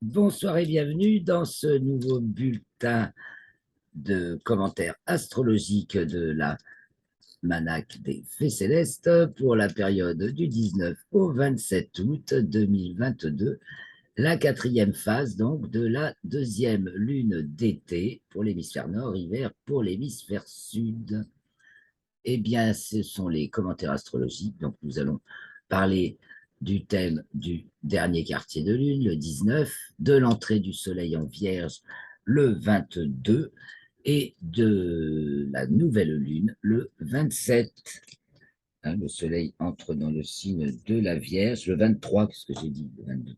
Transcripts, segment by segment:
Bonsoir et bienvenue dans ce nouveau bulletin de commentaires astrologiques de la Manach des Faits Célestes pour la période du 19 au 27 août 2022, la quatrième phase donc de la deuxième lune d'été pour l'hémisphère nord, hiver pour l'hémisphère sud. Eh bien, ce sont les commentaires astrologiques, donc nous allons parler du thème du dernier quartier de lune, le 19, de l'entrée du soleil en vierge, le 22, et de la nouvelle lune, le 27. Hein, le soleil entre dans le signe de la Vierge, le 23, qu'est-ce que j'ai dit, le 22.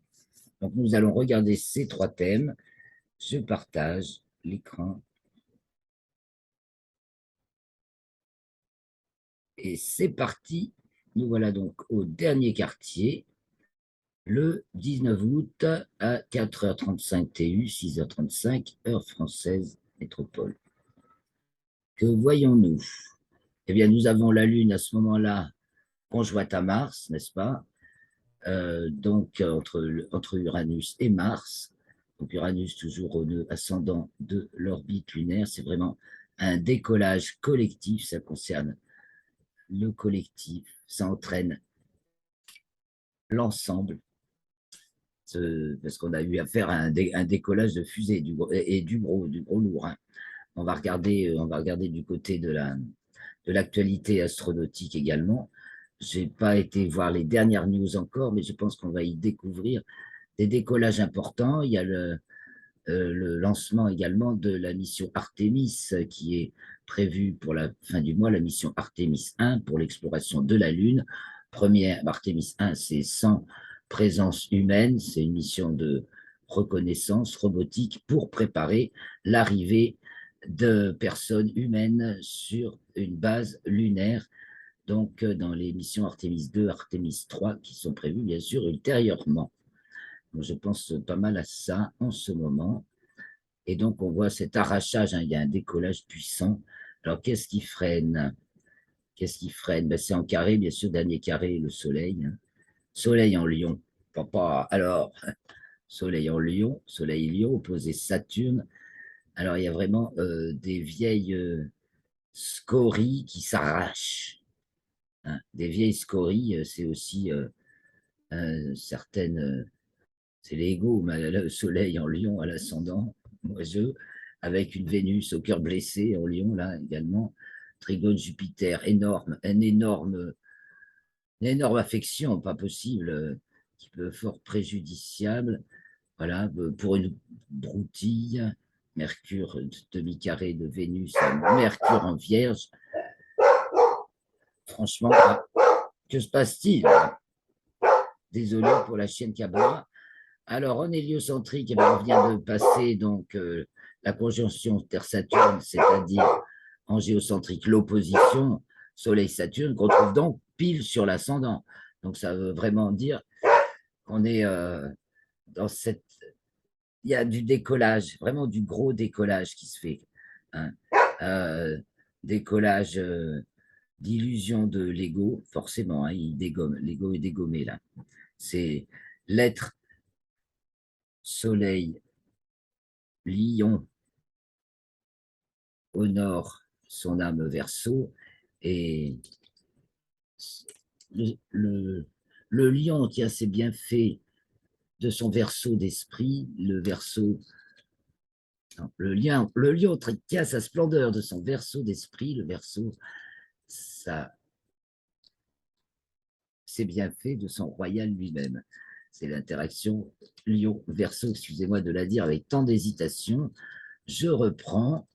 Donc nous allons regarder ces trois thèmes. Je partage l'écran. Et c'est parti. Nous voilà donc au dernier quartier, le 19 août à 4h35 TU, 6h35, heure française métropole. Que voyons-nous? Eh bien, nous avons la Lune à ce moment-là conjointe à Mars, n'est-ce pas? Donc, entre Uranus et Mars. Donc, Uranus toujours au nœud ascendant de l'orbite lunaire. C'est vraiment un décollage collectif. Ça concerne le collectif. Ça entraîne l'ensemble. Parce qu'on a eu affaire à un décollage de fusée et du gros lourd. Hein. On va regarder du côté de l'actualité astronautique également. Je n'ai pas été voir les dernières news encore, mais je pense qu'on va y découvrir des décollages importants. Il y a le lancement également de la mission Artemis qui est prévue pour la fin du mois, la mission Artemis 1 pour l'exploration de la Lune. Première, Artemis 1, c'est sans présence humaine, c'est une mission de reconnaissance robotique pour préparer l'arrivée de personnes humaines sur une base lunaire, donc dans les missions Artemis 2, Artemis 3 qui sont prévues bien sûr ultérieurement. Donc, je pense pas mal à ça en ce moment. Et donc, on voit cet arrachage, hein, il y a un décollage puissant. Alors, qu'est-ce qui freine? Qu'est-ce qui freine? Ben, c'est en carré, bien sûr, dernier carré, le soleil. Hein. Soleil en lion. Papa, alors, soleil en lion, soleil lion, opposé Saturne. Alors, il y a vraiment des vieilles scories qui s'arrachent. Hein. Des vieilles scories, c'est aussi certaines c'est l'ego, le soleil en lion à l'ascendant, oiseau, avec une Vénus au cœur blessé en lion, là également, trigone Jupiter, énorme, une énorme affection, pas possible, qui peut fort préjudiciable, voilà, pour une broutille, Mercure, demi-carré de Vénus, Mercure en Vierge, franchement, que se passe-t-il? Désolé pour la chienne qui aboie. Alors, en héliocentrique, eh bien, on vient de passer donc la conjonction Terre-Saturne, c'est-à-dire en géocentrique l'opposition Soleil-Saturne, qu'on trouve donc pile sur l'ascendant. Donc, ça veut vraiment dire qu'on est dans cette... Il y a du décollage, vraiment du gros décollage qui se fait. Hein. Euh, Décollage d'illusion de l'ego, forcément, hein, il dégomme, l'ego est dégommé là. C'est l'être soleil lion honore son âme Verseau et le, le, le lion tient ses bienfaits de son Verseau d'esprit, le lion tient sa splendeur de son Verseau d'esprit, le Verseau ça ses bienfaits de son royal lui-même. C'est l'interaction lion-verseau, excusez-moi de la dire avec tant d'hésitation. Je reprends.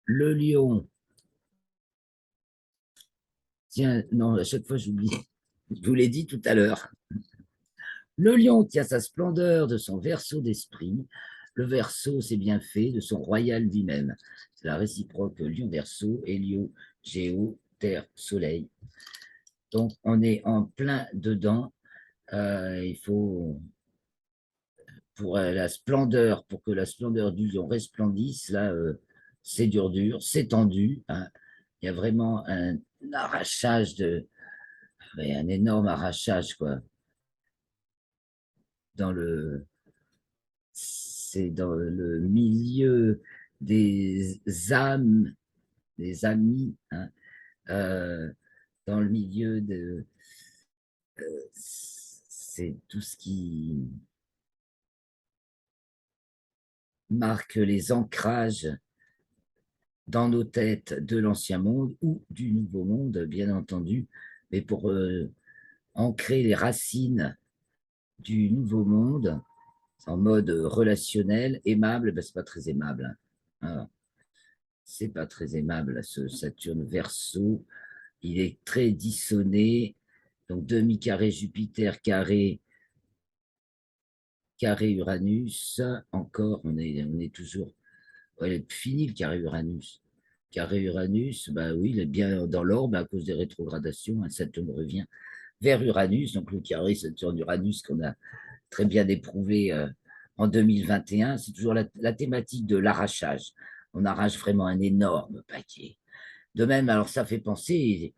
Le lion, tiens, non, à chaque fois j'oublie, je vous l'ai dit tout à l'heure. Le lion tient sa splendeur de son verseau d'esprit. Le verseau, c'est bien fait de son royal lui-même. C'est la réciproque lion-verseau, Hélio, Géo, Terre, Soleil. Donc, on est en plein dedans. Il faut, pour que la splendeur du lion resplendisse, là, c'est dur, c'est tendu. Hein. Il y a vraiment un arrachage un énorme arrachage, quoi. dans le, c'est dans le milieu des âmes, des amis, hein, euh, dans le milieu de, c'est tout ce qui marque les ancrages dans nos têtes de l'ancien monde ou du nouveau monde, bien entendu, mais pour ancrer les racines du nouveau monde en mode relationnel, aimable, ben, c'est pas très aimable. Hein. C'est pas très aimable, ce Saturne Verseau. Il est très dissonné. Donc, demi-carré Jupiter, carré Uranus. Encore, on est toujours. Ouais, fini le carré Uranus. Carré Uranus, bah oui, il est bien dans l'orbe à cause des rétrogradations. Hein, Saturne revient vers Uranus, donc le carré Saturne-Uranus qu'on a très bien éprouvé en 2021. C'est toujours la thématique de l'arrachage. On arrache vraiment un énorme paquet. De même, alors ça fait penser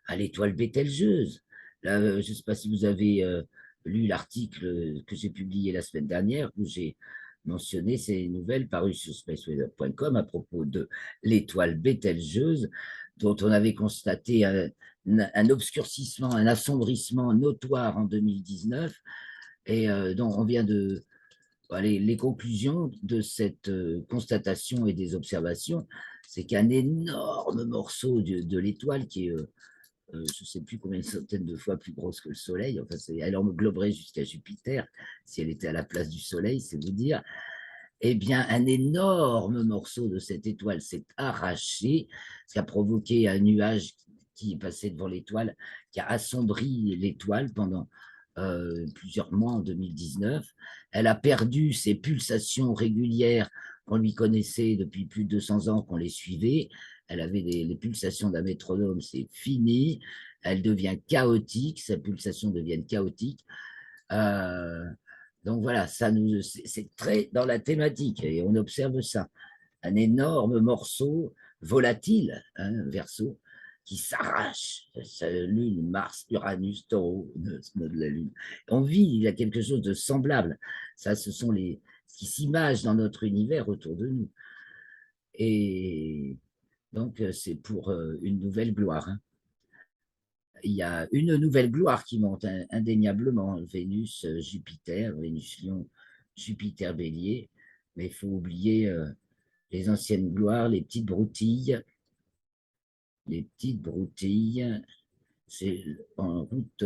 à l'étoile Bételgeuse. Là, je ne sais pas si vous avez lu l'article que j'ai publié la semaine dernière où j'ai mentionné ces nouvelles parues sur spaceweather.com à propos de l'étoile Bételgeuse dont on avait constaté un obscurcissement, un assombrissement notoire en 2019 et dont on vient de les conclusions de cette constatation et des observations, c'est qu'un énorme morceau de l'étoile qui est, je ne sais plus combien de centaines de fois plus grosse que le Soleil, enfin, elle engloberait jusqu'à Jupiter, si elle était à la place du Soleil, c'est vous dire, eh bien, un énorme morceau de cette étoile s'est arraché, ce qui a provoqué un nuage qui est passé devant l'étoile, qui a assombri l'étoile pendant plusieurs mois en 2019. Elle a perdu ses pulsations régulières qu'on lui connaissait depuis plus de 200 ans, qu'on les suivait. Elle avait les pulsations d'un métronome, c'est fini. Elle devient chaotique, sa pulsation devient chaotique. Euh, donc voilà, c'est très dans la thématique et on observe ça. Un énorme morceau volatile, hein, Verseau, qui s'arrache. Lune, Mars, Uranus, Taureau, de la Lune. On vit, il y a quelque chose de semblable. Ça, ce sont les ce qui s'imagent dans notre univers autour de nous. Et donc, c'est pour une nouvelle gloire. Hein. Il y a une nouvelle gloire qui monte indéniablement, Vénus, Jupiter, Vénus Lion, Jupiter Bélier, mais il faut oublier les anciennes gloires, les petites broutilles, c'est en route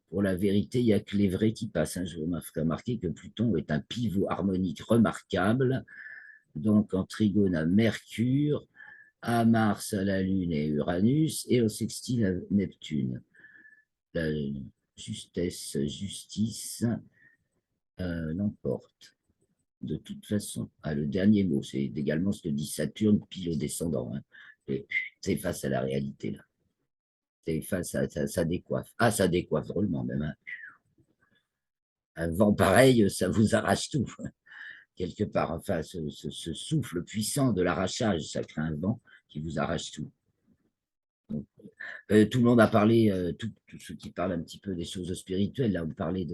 pour la vérité, il n'y a que les vrais qui passent. Hein. Je vous remarquer que Pluton est un pivot harmonique remarquable, donc en trigone à Mercure, à Mars, à la Lune et Uranus, et au sextile à Neptune. La justice l'emporte. De toute façon, le dernier mot, c'est également ce que dit Saturne, pile au descendant. Hein. Et c'est face à la réalité, là. C'est face à ça décoiffe. Ah, ça décoiffe drôlement, même. Hein. Un vent pareil, ça vous arrache tout. Quelque part, enfin, ce souffle puissant de l'arrachage, ça crée un vent qui vous arrache tout. Donc, tout le monde a parlé, tous ceux qui parlent un petit peu des choses spirituelles, là, on parlait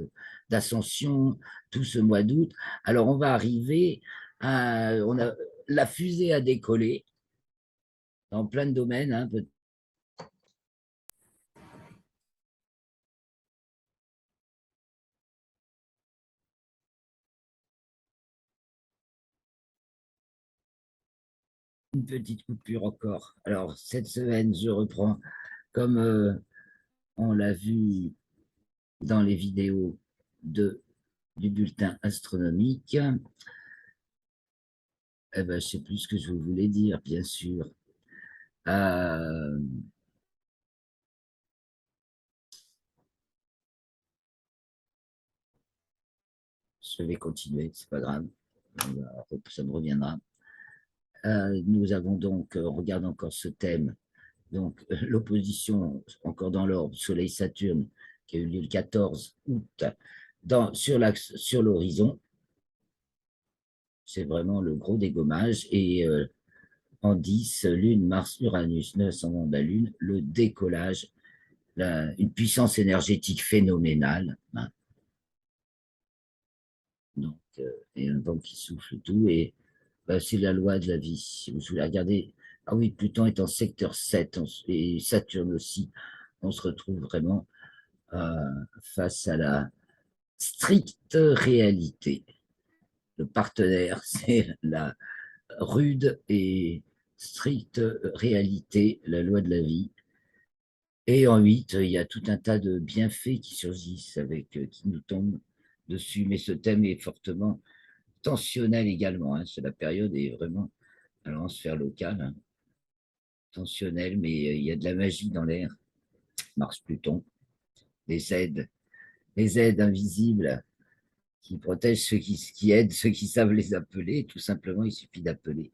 d'ascension, tout ce mois d'août. Alors, on va arriver on a, la fusée a décollé dans plein de domaines. Hein, une petite coupure encore. Alors, cette semaine, je reprends, comme on l'a vu dans les vidéos du bulletin astronomique. Eh ben, je ne sais plus ce que je voulais dire, bien sûr. Euh, je vais continuer, c'est pas grave. Ça me reviendra. Nous avons donc, on regarde encore ce thème, donc l'opposition encore dans l'ordre Soleil-Saturne qui a eu lieu le 14 août sur l'horizon. C'est vraiment le gros dégommage. Et en 10, Lune, Mars, Uranus, 900 de la Lune, le décollage, une puissance énergétique phénoménale. Hein. Donc, et un vent qui souffle tout. Et bah, c'est la loi de la vie. Si vous voulez regarder, ah oui, Pluton est en secteur 7 et Saturne aussi. On se retrouve vraiment euh, face à la stricte réalité. Le partenaire, c'est la rude et stricte réalité, la loi de la vie. Et en 8, il y a tout un tas de bienfaits qui surgissent avec, qui nous tombent dessus. Mais ce thème est fortement tensionnel également. Hein. La période est vraiment, alors en sphère locale, hein, tensionnelle, mais il y a de la magie dans l'air. Mars-Pluton, les aides invisibles qui protègent ceux qui aident, ceux qui savent les appeler. Tout simplement, il suffit d'appeler.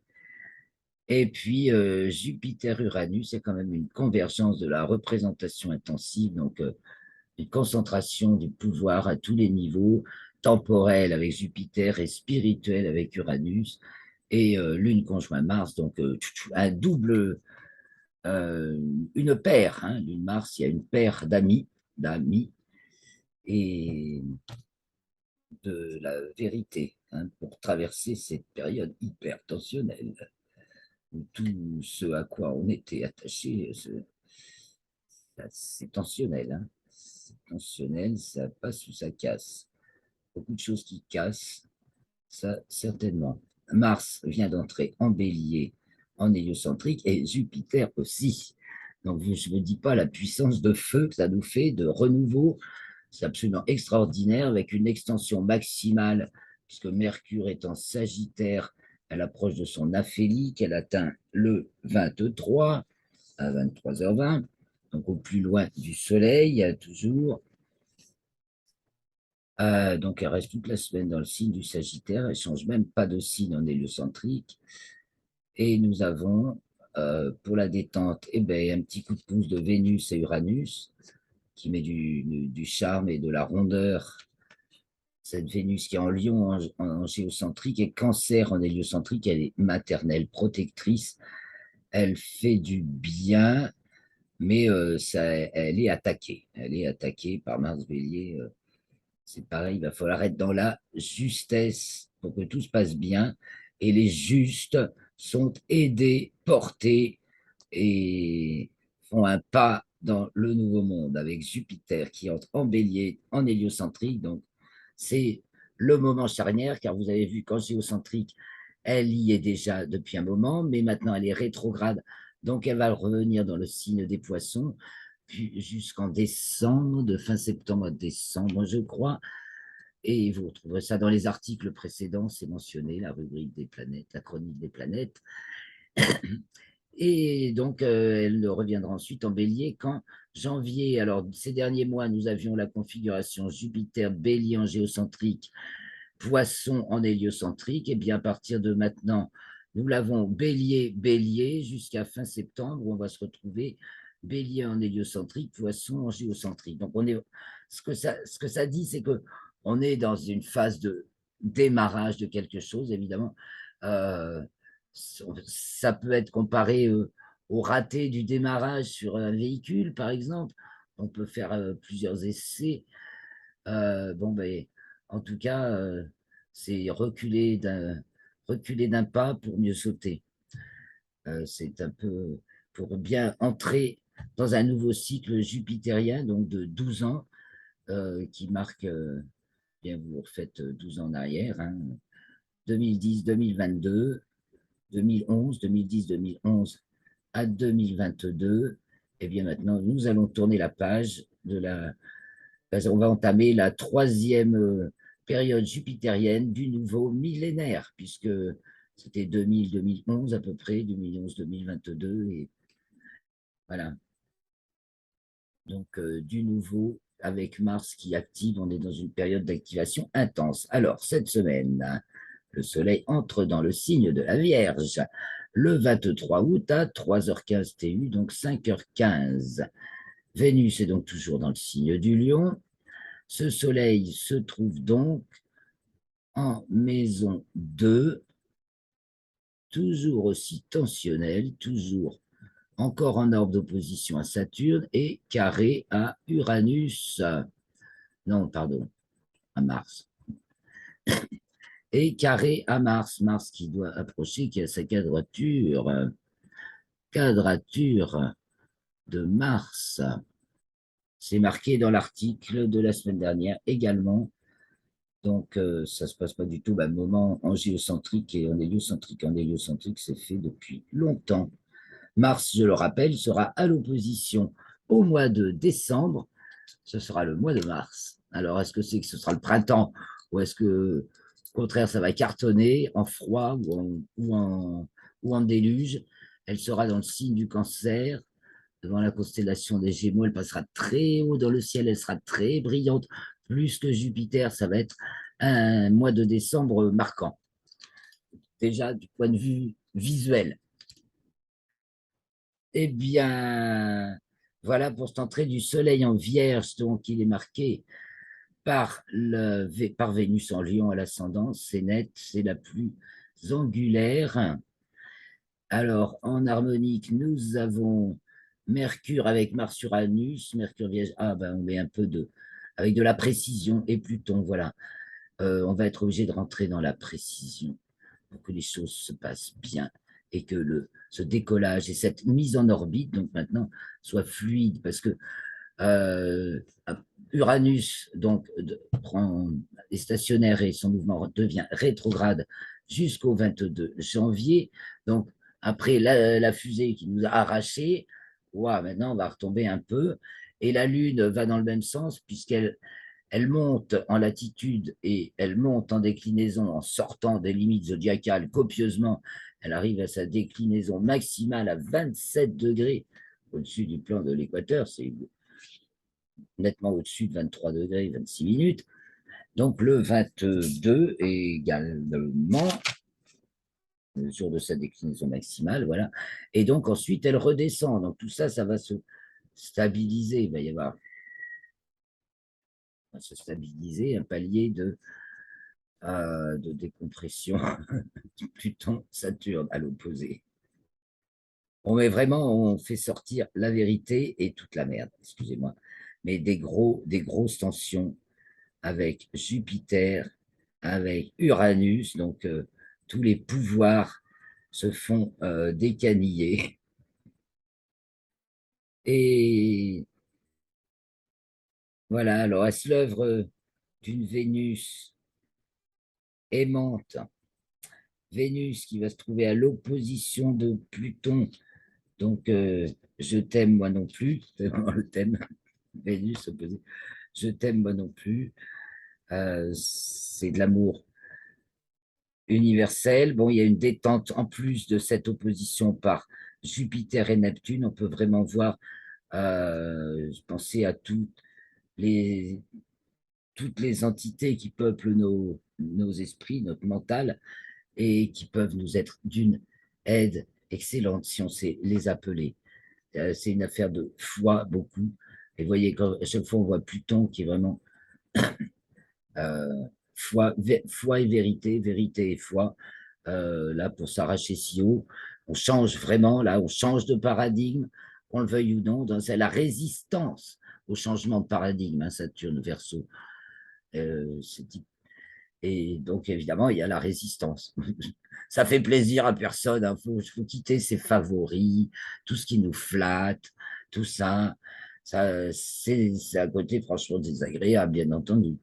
Et puis, Jupiter-Uranus, c'est quand même une convergence de la représentation intensive, donc une concentration du pouvoir à tous les niveaux, temporel avec Jupiter et spirituel avec Uranus, et Lune conjoint Mars, donc un double, une paire, hein, Lune-Mars, il y a une paire d'amis, et de la vérité, hein, pour traverser cette période hyper tensionnelle, où tout ce à quoi on était attaché, c'est tensionnel, hein. C'est tensionnel, ça passe ou ça casse. Beaucoup de choses qui cassent, ça certainement. Mars vient d'entrer en bélier, en héliocentrique, et Jupiter aussi. Donc je ne me dis pas la puissance de feu que ça nous fait, de renouveau. C'est absolument extraordinaire, avec une extension maximale, puisque Mercure est en Sagittaire à l'approche de son aphélie, qu'elle atteint le 23 à 23h20, donc au plus loin du Soleil, toujours. Donc elle reste toute la semaine dans le signe du Sagittaire, elle ne change même pas de signe en héliocentrique. Et nous avons, pour la détente, eh ben, un petit coup de pouce de Vénus et Uranus, qui met du charme et de la rondeur. Cette Vénus qui est en Lion en géocentrique et Cancer en héliocentrique, elle est maternelle, protectrice, elle fait du bien, mais elle est attaquée. Elle est attaquée par Mars Bélier. C'est pareil, il va falloir être dans la justesse pour que tout se passe bien. Et les justes sont aidés, portés et font un pas dans le nouveau monde avec Jupiter qui entre en bélier, en héliocentrique. Donc, c'est le moment charnière, car vous avez vu qu'en géocentrique, elle y est déjà depuis un moment, mais maintenant elle est rétrograde. Donc, elle va revenir dans le signe des poissons jusqu'en décembre, de fin septembre à décembre, je crois. Et vous retrouverez ça dans les articles précédents, c'est mentionné, la rubrique des planètes, la chronique des planètes. Et donc, elle reviendra ensuite en bélier quand janvier. Alors, ces derniers mois, nous avions la configuration Jupiter, bélier en géocentrique, poisson en héliocentrique. Et bien, à partir de maintenant, nous l'avons bélier, bélier, jusqu'à fin septembre, où on va se retrouver bélier en héliocentrique, poisson en géocentrique. Donc, ce que ça dit, c'est que on est dans une phase de démarrage de quelque chose, évidemment. Euh, Ça peut être comparé au raté du démarrage sur un véhicule, par exemple. On peut faire plusieurs essais. Bon, ben, en tout cas, c'est reculer d'un pas pour mieux sauter. C'est un peu pour bien entrer dans un nouveau cycle jupitérien, donc de 12 ans, qui marque, bien vous refaites 12 ans en arrière, hein, 2010, 2022, 2011, 2010, 2011 à 2022. Et bien maintenant, nous allons tourner la page on va entamer la troisième période jupitérienne du nouveau millénaire, puisque c'était 2000-2011 à peu près, 2011-2022, et voilà. Donc, du nouveau, avec Mars qui active, on est dans une période d'activation intense. Alors, cette semaine, hein, le Soleil entre dans le signe de la Vierge le 23 août à 3h15 TU, donc 5h15. Vénus est donc toujours dans le signe du Lion. Ce Soleil se trouve donc en maison 2, toujours aussi tensionnel, toujours encore en ordre d'opposition à Saturne et carré à Uranus. Non, pardon, à Mars. et carré à Mars. Mars qui doit approcher, qui a sa quadrature de Mars. C'est marqué dans l'article de la semaine dernière également. Donc, ça ne se passe pas du tout au même moment en géocentrique et en héliocentrique. En héliocentrique, c'est fait depuis longtemps. Mars, je le rappelle, sera à l'opposition au mois de décembre. Ce sera le mois de mars. Alors, est-ce que c'est que ce sera le printemps ou est-ce que, au contraire, ça va cartonner en froid ou en déluge? Elle sera dans le signe du cancer, devant la constellation des Gémeaux. Elle passera très haut dans le ciel, elle sera très brillante, plus que Jupiter. Ça va être un mois de décembre marquant, déjà du point de vue visuel. Eh bien, voilà pour cette entrée du Soleil en Vierge, donc il est marqué par Vénus en Lion à l'ascendance, c'est net, c'est la plus angulaire. Alors, en harmonique, nous avons Mercure avec Mars-Uranus, Mercure Vierge, ah ben on met un peu avec de la précision, et Pluton, voilà. On va être obligé de rentrer dans la précision pour que les choses se passent bien et que ce décollage et cette mise en orbite, donc maintenant, soit fluide, parce que euh, Uranus donc est stationnaire et son mouvement devient rétrograde jusqu'au 22 janvier. Donc après la fusée qui nous a arrachés, wow, maintenant on va retomber un peu. Et la Lune va dans le même sens puisqu'elle monte en latitude et elle monte en déclinaison en sortant des limites zodiacales copieusement. Elle arrive à sa déclinaison maximale à 27 degrés au-dessus du plan de l'équateur. C'est nettement au-dessus de 23 degrés, 26 minutes. Donc le 22 également, le jour de sa déclinaison maximale, voilà. Et donc ensuite, elle redescend. Donc tout ça, ça va se stabiliser. Il va y avoir se stabiliser un palier de décompression. Pluton, Saturne à l'opposé. On fait sortir la vérité et toute la merde, excusez-moi, mais des grosses tensions avec Jupiter, avec Uranus, donc tous les pouvoirs se font décaniller. Et voilà, alors est-ce l'œuvre d'une Vénus aimante, Vénus qui va se trouver à l'opposition de Pluton, donc je t'aime moi non plus, c'est vraiment le thème, Vénus opposée, je t'aime moi non plus, c'est de l'amour universel. Bon, il y a une détente en plus de cette opposition par Jupiter et Neptune. On peut vraiment voir, penser à les, toutes les entités qui peuplent nos esprits, notre mental, et qui peuvent nous être d'une aide excellente si on sait les appeler. C'est une affaire de foi, beaucoup. Et vous voyez, à chaque fois, on voit Pluton qui est vraiment foi, foi et vérité, vérité et foi, là, pour s'arracher si haut. On change vraiment, là, on change de paradigme, qu'on le veuille ou non, c'est la résistance au changement de paradigme, hein, Saturne, Verseau. C'est et donc, évidemment, il y a la résistance. Ça fait plaisir à personne. Il faut quitter ses favoris, tout ce qui nous flatte, tout ça. C'est à côté, franchement, désagréable, bien entendu.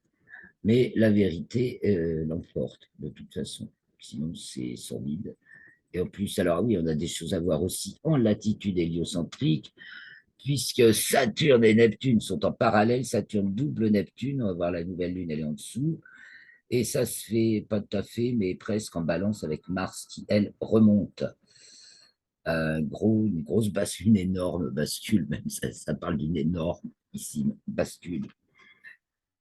Mais la vérité l'emporte, de toute façon. Sinon, c'est sordide. Et en plus, alors oui, on a des choses à voir aussi en latitude héliocentrique, puisque Saturne et Neptune sont en parallèle. Saturne double Neptune, on va voir la nouvelle lune, elle est en dessous. Et ça se fait pas tout à fait, mais presque en balance avec Mars qui, elle, remonte. Une grosse bascule, une énorme bascule, même ça parle d'une énormissime bascule.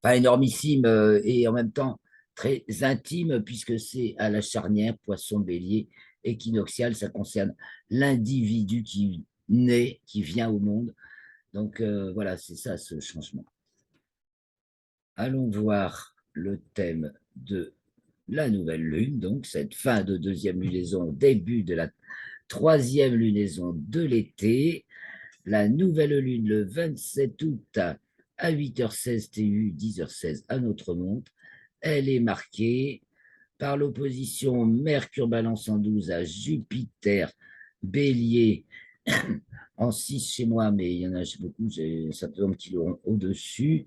Enfin, énormissime et en même temps très intime, puisque c'est à la charnière poisson-bélier équinoxial, ça concerne l'individu qui naît, qui vient au monde. Donc voilà, c'est ça ce changement. Allons voir le thème de la nouvelle lune, donc cette fin de deuxième lunaison, début de la troisième lunaison de l'été. La nouvelle lune le 27 août à 8h16 TU, 10h16 à notre montre. elle est marquée par l'opposition Mercure Balance en 12 à Jupiter Bélier en 6 chez moi, mais il y en a beaucoup, ça peut qui l'auront au-dessus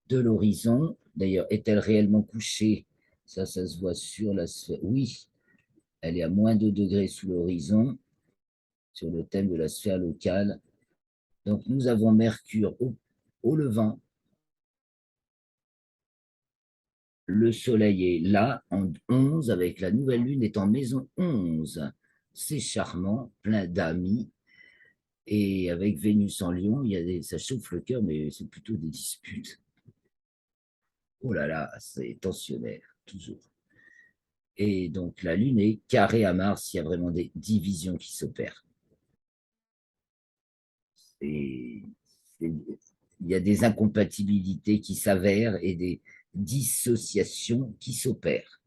de l'horizon. D'ailleurs, est-elle réellement couchée? Ça se voit sur la sphère. Oui, elle est à moins 2 degrés sous l'horizon, sur le thème de la sphère locale. Donc, nous avons Mercure au levant. Le soleil est là, en 11, avec la nouvelle lune est en maison 11. C'est charmant, plein d'amis. Et avec Vénus en Lion, ça chauffe le cœur, mais c'est plutôt des disputes. Oh là là, c'est tensionnaire, toujours. Et donc, la lune est carrée à Mars, il y a vraiment des divisions qui s'opèrent. Et il y a des incompatibilités qui s'avèrent et des dissociations qui s'opèrent.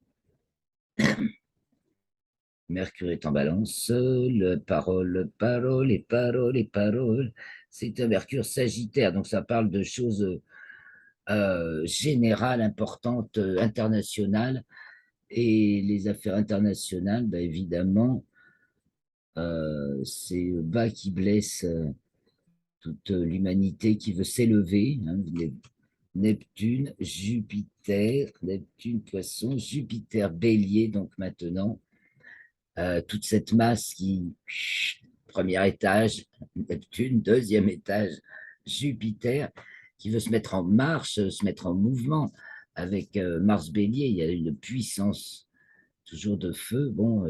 Mercure est en balance, parole, parole et parole et parole. C'est un Mercure sagittaire, donc ça parle de choses générales, importantes, internationales. Et les affaires internationales, ben évidemment, c'est bas qui blesse toute l'humanité qui veut s'élever. Hein. Neptune, Poisson, Jupiter, Bélier, donc maintenant, toute cette masse qui, premier étage, Neptune, deuxième étage, Jupiter, qui veut se mettre en marche, se mettre en mouvement. Avec Mars Bélier, il y a une puissance toujours de feu. Bon,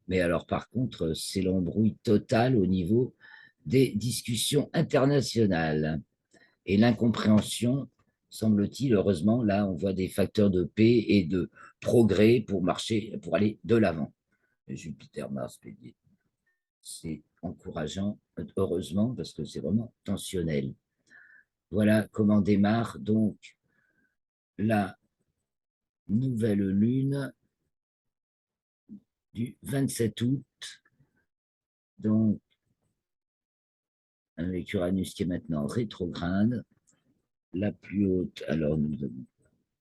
mais alors par contre, c'est l'embrouille totale au niveau des discussions internationales et l'incompréhension, semble-t-il, heureusement, là, on voit des facteurs de paix et de progrès pour marcher, pour aller de l'avant. Jupiter, Mars, Bélier. C'est encourageant, heureusement, parce que c'est vraiment tensionnel. Voilà comment démarre donc la nouvelle lune du 27 août, donc avec Uranus qui est maintenant rétrograde. La plus haute, alors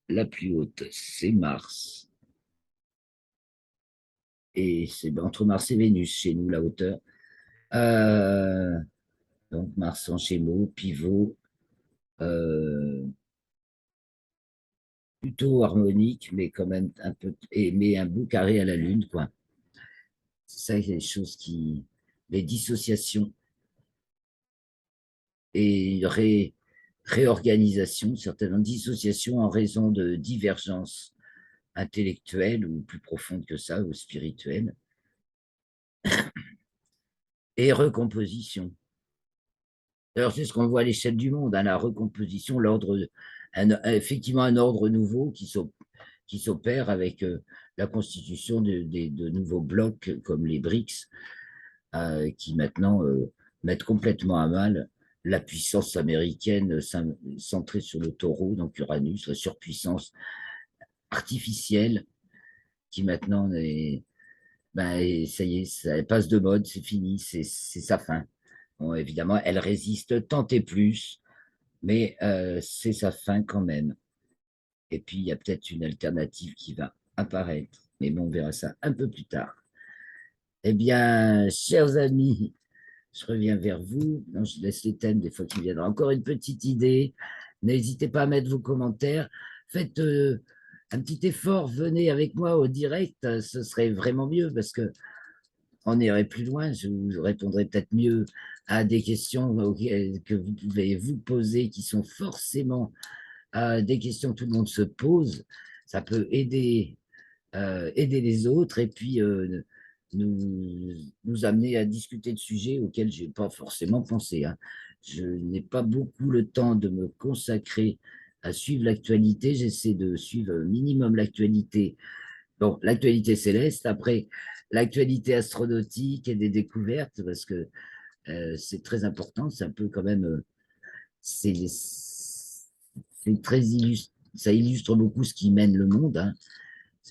la plus haute, c'est Mars. Et c'est entre Mars et Vénus chez nous, la hauteur. Euh, donc Mars en Gémeaux, pivot, euh, plutôt harmonique, mais quand même un peu, mais un bout carré à la Lune, quoi. C'est ça, les choses qui, les dissociations et réorganisation, certaines dissociations en raison de divergences intellectuelles ou plus profondes que ça, ou spirituelles, et recomposition. Alors, c'est ce qu'on voit à l'échelle du monde, hein, la recomposition, effectivement un ordre nouveau qui s'opère avec la constitution de nouveaux blocs comme les BRICS, qui maintenant mettent complètement à mal la puissance américaine centrée sur le taureau, donc Uranus, la surpuissance artificielle qui maintenant est, ben, ça y est, ça passe de mode, c'est fini, c'est sa fin. Bon, évidemment, elle résiste tant et plus, mais c'est sa fin quand même. Et puis, il y a peut-être une alternative qui va apparaître, mais bon, on verra ça un peu plus tard. Eh bien, chers amis, je reviens vers vous. Non, je laisse les thèmes des fois qui viendront. Encore une petite idée. N'hésitez pas à mettre vos commentaires. Faites un petit effort. Venez avec moi au direct. Ce serait vraiment mieux parce que on irait plus loin. Je vous répondrai peut-être mieux à des questions que vous pouvez vous poser qui sont forcément des questions que tout le monde se pose. Ça peut aider les autres et puis nous amener à discuter de sujets auxquels je n'ai pas forcément pensé. Hein. Je n'ai pas beaucoup le temps de me consacrer à suivre l'actualité. J'essaie de suivre minimum l'actualité. Bon, l'actualité céleste, après l'actualité astronautique et des découvertes, parce que c'est très important. C'est un peu quand même, c'est très illustre, ça illustre beaucoup ce qui mène le monde. Hein.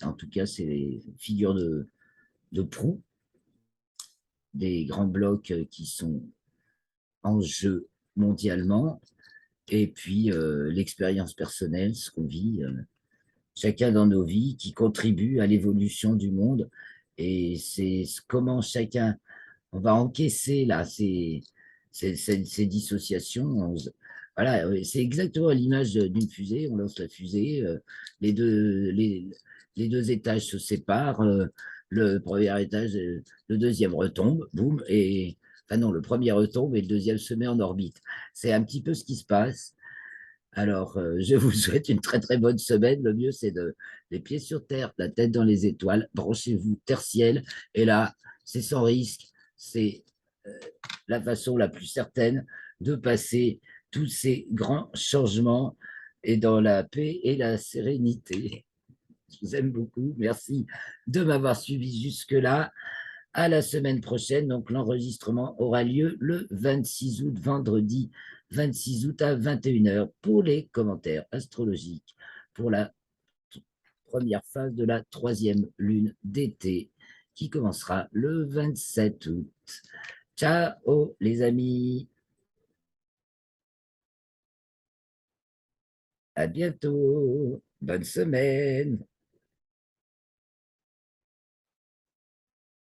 En tout cas, c'est les figures de proue des grands blocs qui sont en jeu mondialement, et puis l'expérience personnelle, ce qu'on vit. chacun dans nos vies, qui contribue à l'évolution du monde. Et c'est comment chacun, on va encaisser là ces dissociations. Voilà, c'est exactement à l'image d'une fusée. On lance la fusée, les deux, les deux étages se séparent, le premier étage, le deuxième retombe, boum, et enfin non, le premier retombe et le deuxième se met en orbite. C'est un petit peu ce qui se passe. Alors, je vous souhaite une très très bonne semaine. Le mieux, c'est de les pieds sur terre, la tête dans les étoiles. Branchez-vous terre-ciel. Et là, c'est sans risque. C'est euh, la façon la plus certaine de passer tous ces grands changements et dans la paix et la sérénité. Je vous aime beaucoup. Merci de m'avoir suivi jusque-là. À la semaine prochaine. Donc, l'enregistrement aura lieu le 26 août, vendredi 26 août à 21h pour les commentaires astrologiques pour la première phase de la troisième lune d'été qui commencera le 27 août. Ciao les amis, à bientôt, bonne semaine.